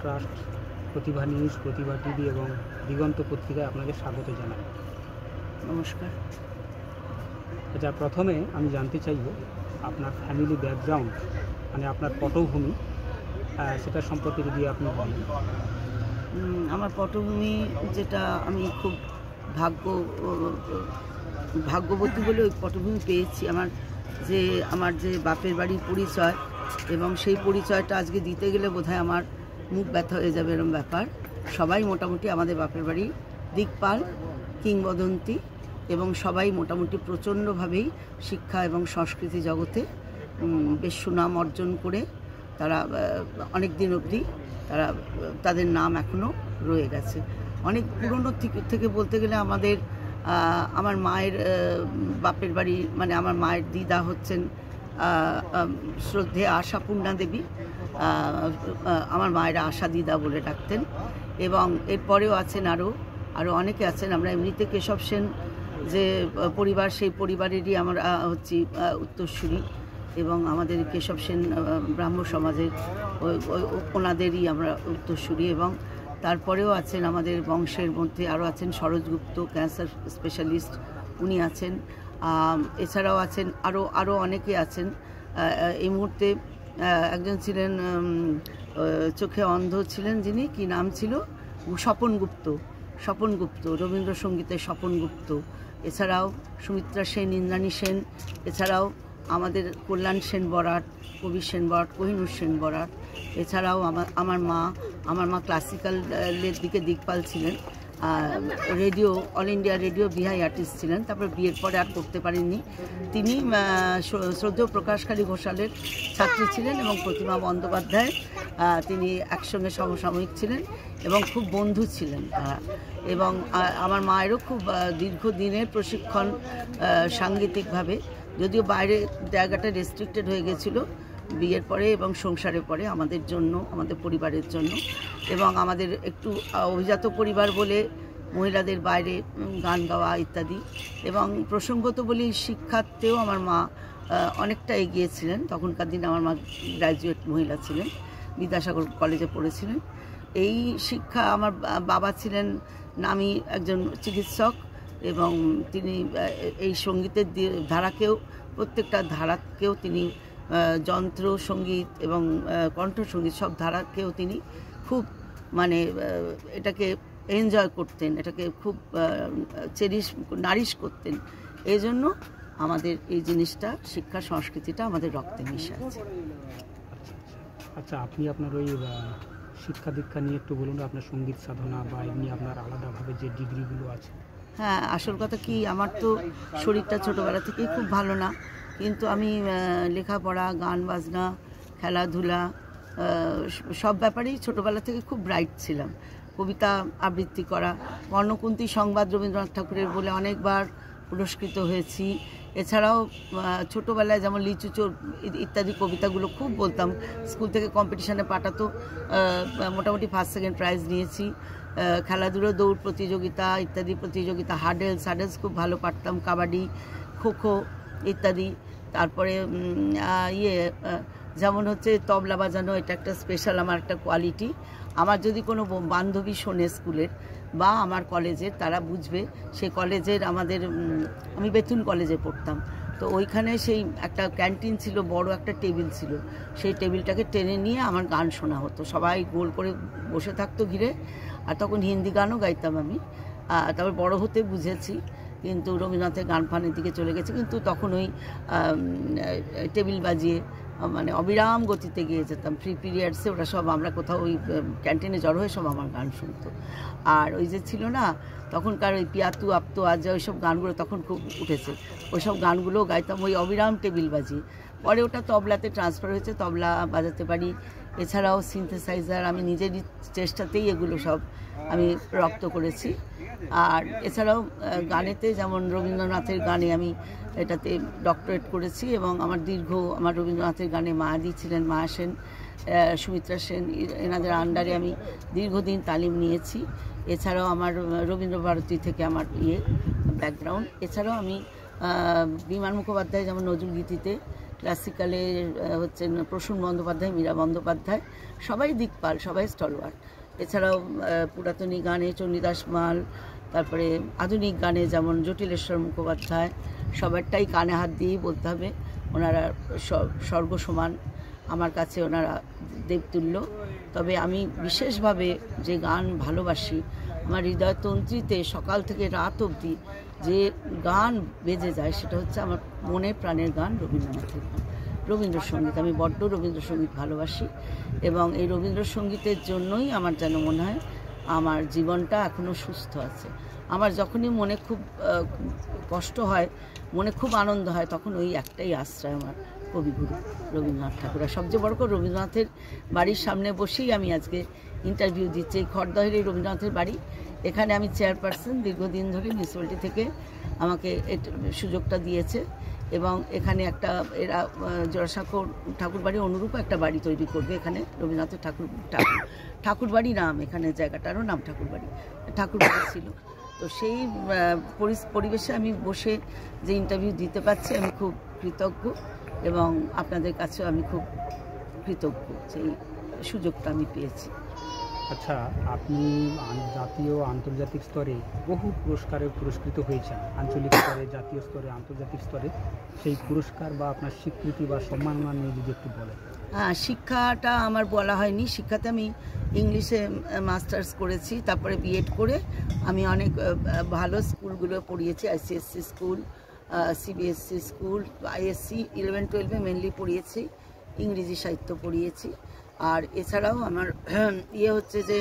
Trust, প্রতিভা news, প্রতিভা TV এবং দিগন্ত পত্রিকায় আপনাকে স্বাগত জানাই। নমস্কার। আচ্ছা, প্রথমে আমি জানতে চাইব আপনার ফ্যামিলি ব্যাকগ্রাউন্ড, মানে আপনার পটভূমি, সেটা সম্পর্কে যদি আপনি বলেন। আমার পটভূমি, যেটা আমি খুব ভাগ্যবতী বলে ওই পটভূমি পেয়েছি। আমার যে বাপের বাড়ির পরিচয়, এবং সেই পরিচয়টা আজকে দিতে গেলে বোধহয় আমার মুখ ব্যথা হয়ে যাবে, এরকম ব্যাপার। সবাই মোটামুটি আমাদের বাপের বাড়ি দিকপাল, কিংবদন্তি, এবং সবাই মোটামুটি প্রচণ্ডভাবেই শিক্ষা এবং সংস্কৃতি জগতে বেশ সুনাম অর্জন করে তারা অনেক দিন অবধি তাদের নাম এখনও রয়ে গেছে। অনেক পুরনো থেকে বলতে গেলে আমার মায়ের বাপের বাড়ি, মানে আমার মায়ের দিদা হচ্ছেন শ্রদ্ধেয় আশাপূর্ণা দেবী। আমার মায়েরা আশা দিদা বলে ডাকতেন। এবং এরপরেও আছেন আরও অনেকে আছেন। আমরা এমনিতে কেশব সেন যে পরিবার, সেই পরিবারেরই আমরা হচ্ছি উত্তরসূরি, এবং আমাদের কেশব সেন ব্রাহ্ম সমাজের ওনাদেরই আমরা উত্তরসূরি। এবং তারপরেও আছেন আমাদের বংশের মধ্যে আরও আছেন সরোজগুপ্ত, ক্যান্সার স্পেশালিস্ট, উনি আছেন। এছাড়াও আছেন আরও অনেকে আছেন। এই মুহূর্তে একজন ছিলেন চোখে অন্ধ ছিলেন, যিনি কি নাম ছিল, স্বপন গুপ্ত, রবীন্দ্রসঙ্গীতের স্বপন গুপ্ত। এছাড়াও সুমিত্রা সেন, ইন্দ্রাণী সেন, এছাড়াও আমাদের কল্যাণ সেন বরাট, কবির সেন বরাট, কোহিনুর সেন বরাট। এছাড়াও আমার মা ক্লাসিক্যালের দিকে দিকপাল ছিলেন, radio, all India radio B high artist ছিলেন। তারপর বিয়ের পরে আর করতে পারেননি। তিনি শ্রদ্ধেয় প্রকাশকালী ঘোষালের ছাত্রী ছিলেন, এবং প্রতিমা বন্দ্যোপাধ্যায় তিনি একসঙ্গে সমসাময়িক ছিলেন এবং খুব বন্ধু ছিলেন তারা। এবং আমার মায়েরও খুব দীর্ঘদিনের প্রশিক্ষণ সাংগীতিকভাবে, যদিও বাইরে জায়গাটা রেস্ট্রিক্টেড হয়ে গেছিলো বিয়ের পরে এবং সংসারের পরে, আমাদের জন্য, আমাদের পরিবারের জন্য। এবং আমাদের একটু অভিজাত পরিবার বলে মহিলাদের বাইরে গান গাওয়া ইত্যাদি। এবং প্রসঙ্গত বলি, শিক্ষাতেও আমার মা অনেকটা এগিয়েছিলেন। তখনকার দিনে আমার মা গ্র্যাজুয়েট মহিলা ছিলেন, বিদ্যাসাগর কলেজে পড়েছিলেন। এই শিক্ষা, আমার বাবা ছিলেন নামী একজন চিকিৎসক, এবং তিনি এই সঙ্গীতের ধারাকেও, প্রত্যেকটা ধারাকেও তিনি, যন্ত্র সঙ্গীত এবং কণ্ঠসঙ্গীত সব ধারাকেও তিনি খুব, মানে এটাকে এনজয় করতেন, এটাকে খুব নারিশ করতেন। এই জন্য আমাদের এই জিনিসটা, শিক্ষা সংস্কৃতিটা আমাদের রক্তে মিশে আছে। আচ্ছা, আপনি আপনার ওই শিক্ষা দীক্ষা নিয়ে একটু বলুন, আপনার সঙ্গীত সাধনা বা এমনি আপনার আলাদাভাবে যে ডিগ্রিগুলো আছে। হ্যাঁ, আসল কথা কি, আমার তো শরীরটা ছোটোবেলা থেকেই খুব ভালো না, কিন্তু আমি লেখাপড়া, গান বাজনা, খেলাধুলা, সব ব্যাপারেই ছোটোবেলা থেকে খুব ব্রাইট ছিলাম। কবিতা আবৃত্তি করা, কর্ণকুন্তী সংবাদ রবীন্দ্রনাথ ঠাকুরের বলে অনেকবার পুরস্কৃত হয়েছি। এছাড়াও ছোটোবেলায় যেমন লিচু চোর ইত্যাদি কবিতাগুলো খুব বলতাম। স্কুল থেকে কম্পিটিশানে পাঠাতো, মোটামুটি ফার্স্ট সেকেন্ড প্রাইজ নিয়েছি। খেলাধুলো, দৌড় প্রতিযোগিতা ইত্যাদি প্রতিযোগিতা, হার্ডেলস খুব ভালো পারতাম, কাবাডি, খোখো ইত্যাদি। তারপরে যেমন হচ্ছে তবলা বাজানো, এটা একটা স্পেশাল আমার একটা কোয়ালিটি। আমার যদি কোনো বান্ধবী শোনে স্কুলের বা আমার কলেজের, তারা বুঝবে সে কলেজের, আমি বেথুন কলেজে পড়তাম, তো ওইখানে সেই একটা ক্যান্টিন ছিল, বড় একটা টেবিল ছিল, সেই টেবিলটাকে টেনে নিয়ে আমার গান শোনা হতো। সবাই গোল করে বসে থাকতো ঘিরে, আর তখন হিন্দি গানও গাইতাম আমি। তারপর বড় হতে বুঝেছি, কিন্তু রবীন্দ্রনাথের গান ফানের দিকে চলে গেছে। কিন্তু তখন ওই টেবিল বাজিয়ে, মানে অবিরাম গতিতে গিয়ে যেতাম। ফ্রি পিরিয়ডসে ওরা সব, আমরা কোথাও ওই ক্যান্টিনে জড়ো হয়ে সব আমার গান শুনতো। আর ওই যে ছিল না তখনকার ওই পিয়াতু আপতো আজ, ওইসব গানগুলো তখন খুব উঠেছে, ওইসব গানগুলোও গাইতাম ওই অবিরাম টেবিল বাজিয়ে। পরে ওটা তবলাতে ট্রান্সফার হয়েছে, তবলা বাজাতে পারি। এছাড়াও সিনথেসাইজার, আমি নিজেরই চেষ্টাতেই এগুলো সব আমি রপ্ত করেছি। আর এছাড়াও গানেতে, যেমন রবীন্দ্রনাথের গানে আমি এটাতে ডক্টরেট করেছি, এবং আমার রবীন্দ্রনাথের গানে মায়াদি ছিলেন, মায়া সেন, সুমিত্রা সেন, এনাদের আন্ডারে আমি দীর্ঘদিন তালিম নিয়েছি। এছাড়াও আমার রবীন্দ্রভারতী থেকে আমার ব্যাকগ্রাউন্ড। এছাড়াও আমি বিমান মুখোপাধ্যায় যেমন নজরুলগীতিতে ক্লাসিক্যালে হচ্ছেন প্রসূন বন্দ্যোপাধ্যায়, মীরা বন্দ্যোপাধ্যায়, সবাই দিকপাল, সবাই স্টলওয়ার্ড। এছাড়াও পুরাতনী গানে চণ্ডীদাস মাল, তারপরে আধুনিক গানে যেমন জটিলেশ্বর মুখোপাধ্যায়, সবারটাই কানে হাত দিয়েই বলতে হবে, ওনারা স্বর্গ সমান আমার কাছে, ওনারা দেবতুল্য। তবে আমি বিশেষভাবে যে গান ভালোবাসি, আমার হৃদয়তন্ত্রীতে সকাল থেকে রাত অবধি যে গান বেজে যায় সেটা হচ্ছে আমার মনের প্রাণের গান, রবীন্দ্রনাথের গান, রবীন্দ্রসঙ্গীত। আমি বড্ড রবীন্দ্রসঙ্গীত ভালোবাসি এবং এই রবীন্দ্রসঙ্গীতের জন্যই আমার যেন মনে হয় আমার জীবনটা এখনও সুস্থ আছে। আমার যখনই মনে খুব কষ্ট হয়, মনে খুব আনন্দ হয়, তখন ওই একটাই আশ্রয় আমার, কবিগুরু রবীন্দ্রনাথ ঠাকুর। আর সবচেয়ে বড় করে রবীন্দ্রনাথের বাড়ির সামনে বসেই আমি আজকে ইন্টারভিউ দিচ্ছি। এই খড়দহের এই রবীন্দ্রনাথের বাড়ি, এখানে আমি চেয়ারপারসন, দীর্ঘদিন ধরে মিউনিসিপ্যালিটি থেকে আমাকে সুযোগটা দিয়েছে এবং এখানে একটা এরা জোড়াসাঁকোর ঠাকুর বাড়ি অনুরূপ একটা বাড়ি তৈরি করবে এখানে, রবীন্দ্রনাথের ঠাকুর বাড়ি নাম, এখানে জায়গাটারও নাম ঠাকুর বাড়ি ছিল। তো সেই পরিবেশে আমি বসে যে ইন্টারভিউ দিতে পারছি, আমি খুব কৃতজ্ঞ এবং আপনাদের কাছেও আমি খুব কৃতজ্ঞ যে সুযোগটা আমি পেয়েছি। আচ্ছা, আপনি জাতীয় আন্তর্জাতিক স্তরে বহু পুরস্কারে পুরস্কৃত হয়েছেন, আঞ্চলিক স্তরে, জাতীয় স্তরে, আন্তর্জাতিক স্তরে। সেই পুরস্কার বা আপনার স্বীকৃতি বা সম্মাননা নিয়ে যদি একটু বলেন। হ্যাঁ, শিক্ষাটা আমার বলা হয়নি। শিক্ষাতে আমি ইংলিশে মাস্টার্স করেছি, তারপরে বিএড করে আমি অনেক ভালো স্কুলগুলো পড়িয়েছি, ICSC school, CBSC school, ISC 11-12 mainly পড়িয়েছি, ইংরেজি সাহিত্য পড়িয়েছি। আর এছাড়াও আমার হচ্ছে যে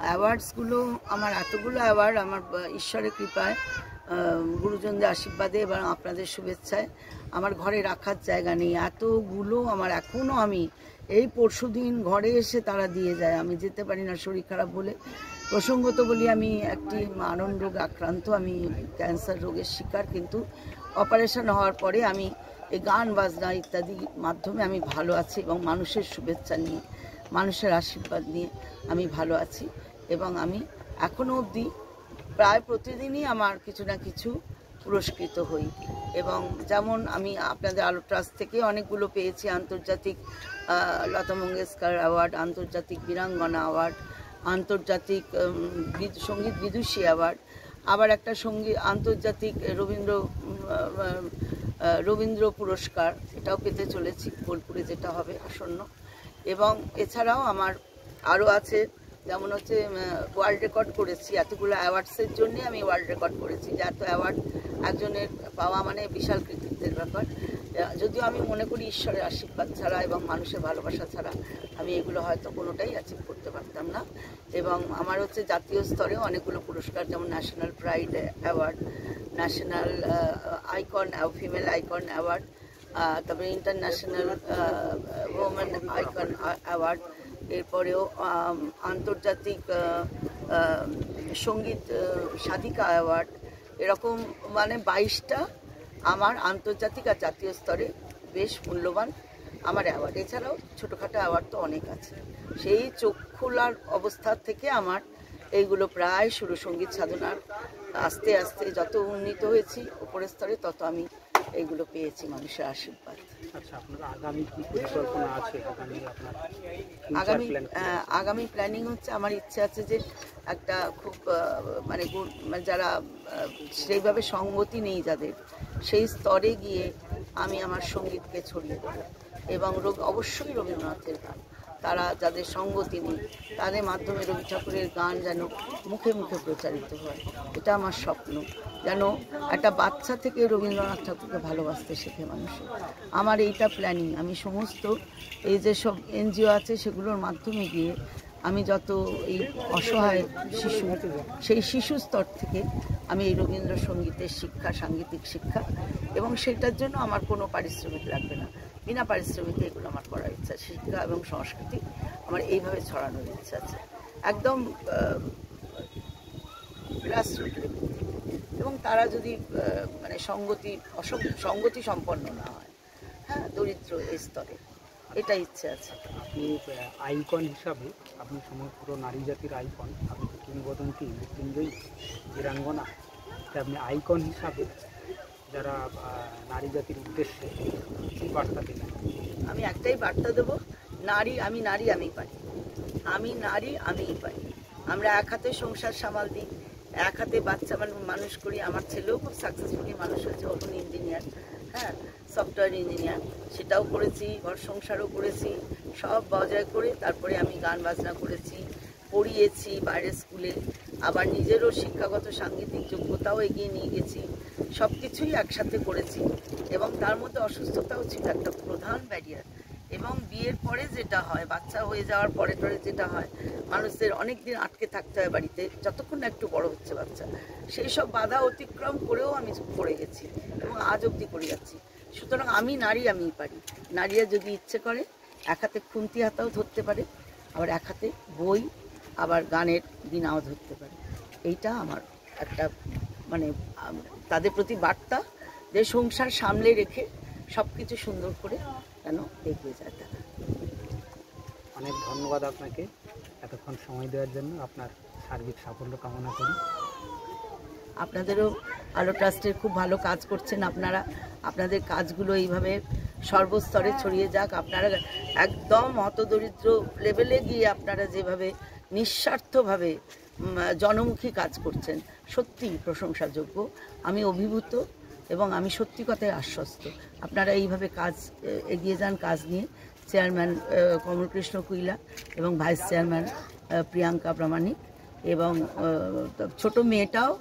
অ্যাওয়ার্ডসগুলো, আমার এতগুলো অ্যাওয়ার্ড আমার ঈশ্বরের কৃপায়, গুরুজনদের আশীর্বাদে এবং আপনাদের শুভেচ্ছায় আমার ঘরে রাখার জায়গা নেই। এতগুলো আমার এখনও, আমি এই পরশুদিন ঘরে এসে তারা দিয়ে যায়, আমি যেতে পারি না শরীর খারাপ বলে। প্রসঙ্গত বলি, আমি একটি মারণ রোগ আক্রান্ত, আমি ক্যান্সার রোগের শিকার, কিন্তু অপারেশন হওয়ার পরে আমি এই গান বাজনা ইত্যাদির মাধ্যমে আমি ভালো আছি এবং মানুষের শুভেচ্ছা নিয়ে, মানুষের আশীর্বাদ নিয়ে আমি ভালো আছি এবং আমি এখনও অবধি প্রায় প্রতিদিনই আমার কিছু না কিছু পুরস্কৃত হই। এবং যেমন আমি আপনাদের আলো ট্রাস্ট থেকে অনেকগুলো পেয়েছি, আন্তর্জাতিক লতা মঙ্গেশকর অ্যাওয়ার্ড, আন্তর্জাতিক বীরাঙ্গনা অ্যাওয়ার্ড, আন্তর্জাতিক সঙ্গীত বিদুষী অ্যাওয়ার্ড, আবার একটা আন্তর্জাতিক রবীন্দ্র পুরস্কার, এটাও পেতে চলেছি বোলপুরে, যেটা হবে আসন্ন। এবং এছাড়াও আমার আরও আছে, যেমন হচ্ছে ওয়ার্ল্ড রেকর্ড করেছি, এতগুলো অ্যাওয়ার্ডসের জন্যে আমি ওয়ার্ল্ড রেকর্ড করেছি, যে এত অ্যাওয়ার্ড একজনের পাওয়া মানে বিশাল কৃতিত্বের ব্যাপার। যদিও আমি মনে করি ঈশ্বরের আশীর্বাদ ছাড়া এবং মানুষের ভালোবাসা ছাড়া আমি এগুলো হয়তো কোনোটাই অ্যাচিভ করতে পারতাম না। এবং আমার হচ্ছে জাতীয় স্তরে অনেকগুলো পুরস্কার, যেমন national pride award, national icon, female icon award, তারপরে ইন্টারন্যাশনাল ওমেন আইকন অ্যাওয়ার্ড, এরপরেও আন্তর্জাতিক সঙ্গীত সাধিকা অ্যাওয়ার্ড, এরকম মানে 22টা আমার আন্তর্জাতিক আর জাতীয় স্তরে বেশ মূল্যবান আমার অ্যাওয়ার্ড। এছাড়াও ছোটোখাটো অ্যাওয়ার্ড তো অনেক আছে। সেই চোখ খোলার অবস্থা থেকে আমার এইগুলো প্রায় সুরসঙ্গীত সাধনার আস্তে আস্তে যত উন্নীত হয়েছি উপরের স্তরে, তত আমি এইগুলো পেয়েছি মানুষের আশীর্বাদ। আচ্ছা, আপনার আগামী কি পরিকল্পনা আছে? আগামী প্ল্যানিং হচ্ছে, আমার ইচ্ছে আছে যে একটা খুব মানে যারা সেইভাবে সঙ্গতি নেই যাদের, সেই স্তরে গিয়ে আমি আমার সঙ্গীতকে ছড়িয়ে দেবো এবং অবশ্যই রবীন্দ্রনাথের গান, তারা যাদের সঙ্গতি নেই তাদের মাধ্যমে রবি ঠাকুরের গান যেন মুখে মুখে প্রচারিত হয়, এটা আমার স্বপ্ন। যেন একটা বাচ্চা থেকে রবীন্দ্রনাথ ঠাকুরকে ভালোবাসতে শেখে মানুষের, আমার এইটা প্ল্যানিং। আমি সমস্ত এই যেসব এনজিও আছে সেগুলোর মাধ্যমে গিয়ে আমি যত এই অসহায় শিশু, সেই শিশু স্তর থেকে আমি এই রবীন্দ্রসঙ্গীতের শিক্ষা, সাংগীতিক শিক্ষা, এবং সেটার জন্য আমার কোনো পারিশ্রমিক লাগবে না, বিনা পারিশ্রমিকে এগুলো আমার করার ইচ্ছা। শিক্ষা এবং সংস্কৃতি আমার এইভাবে ছড়ানোর ইচ্ছা আছে, একদম গ্রাসরুট লেভেল। এবং তারা যদি মানে সঙ্গতি সম্পন্ন না হয়, হ্যাঁ, দরিদ্র এই স্তরে, এটা ইচ্ছে আছে। আপনি আইকন হিসাবে, আপনি সমগ্র নারী জাতির আইকন, আপনি কিংবদন্তি, মৃত্যুঞ্জয়ী, বীরাঙ্গনা, আপনি আইকন হিসাবে যারা নারী জাতির উদ্দেশ্যে কী বার্তা দেবেন? আমি একটাই বার্তা দেবো, আমি নারী আমি পারি, আমি নারী আমিই পারি। আমরা এক হাতে সংসার সামাল দিই, এক হাতে বাচ্চা মানুষ করি। আমার ছেলেও খুব সাকসেসফুলি মানুষ হয়েছে, ওখানে ইঞ্জিনিয়ার, হ্যাঁ, সফটওয়্যার ইঞ্জিনিয়ার, সেটাও করেছি, ঘর সংসারও করেছি, সব বজায় করে তারপরে আমি গান বাজনা করেছি, পড়িয়েছি বাইরের স্কুলে, আবার নিজেরও শিক্ষাগত সাংগীতিক যোগ্যতাও এগিয়ে নিয়ে গেছি। সব কিছুই একসাথে করেছি এবং তার মধ্যে অসুস্থতাও ছিল একটা প্রধান ব্যারিয়ার। এবং বিয়ের পরে যেটা হয়, বাচ্চা হয়ে যাওয়ার পরে যেটা হয়, মানুষদের অনেক দিন আটকে থাকতে হয় বাড়িতে, যতক্ষণ না একটু বড় হচ্ছে বাচ্চা। সেই সব বাধা অতিক্রম করেও আমি করে গেছি এবং আজ অবধি করে যাচ্ছি। সুতরাং আমি নারী আমিই পারি। নারীরা যদি ইচ্ছে করে এক হাতে খুন্তি হাতাও ধরতে পারে, আবার এক হাতে বই আবার গানের বীণাও ধরতে পারে। এইটা আমার একটা তাদের প্রতি বার্তা, যে সংসার সামলে রেখে সব কিছু সুন্দর করে যেন এগিয়ে যায় তারা। অনেক ধন্যবাদ আপনাকে এতক্ষণ সময় দেওয়ার জন্য। আপনার সার্বিক সাফল্য কামনা করি। আপনাদেরও আলো ট্রাস্টের খুব ভালো কাজ করছেন আপনারা। আপনাদের কাজগুলো এইভাবে সর্বস্তরে ছড়িয়ে যাক। আপনারা একদম হতদরিদ্র লেভেলে গিয়ে আপনারা যেভাবে নিঃস্বার্থভাবে জনমুখী কাজ করছেন, সত্যি প্রশংসাযোগ্য। আমি অভিভূত এবং আমি সত্যি কথায় আশ্বস্ত। আপনারা এইভাবে কাজ এগিয়ে যান, কাজ নিয়ে। চেয়ারম্যান কমলকৃষ্ণ কুইলা এবং ভাইস চেয়ারম্যান প্রিয়াঙ্কা প্রামাণিক এবং ছোট মেয়েটাও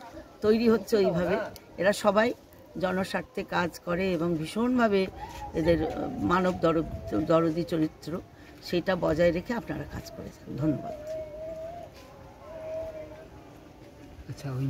তৈরি হচ্ছে ওইভাবে। এরা সবাই জনস্বার্থে কাজ করে এবং ভীষণভাবে এদের মানব দরদি চরিত্র, সেটা বজায় রেখে আপনারা কাজ করেছেন। ধন্যবাদ। আচ্ছা, ওই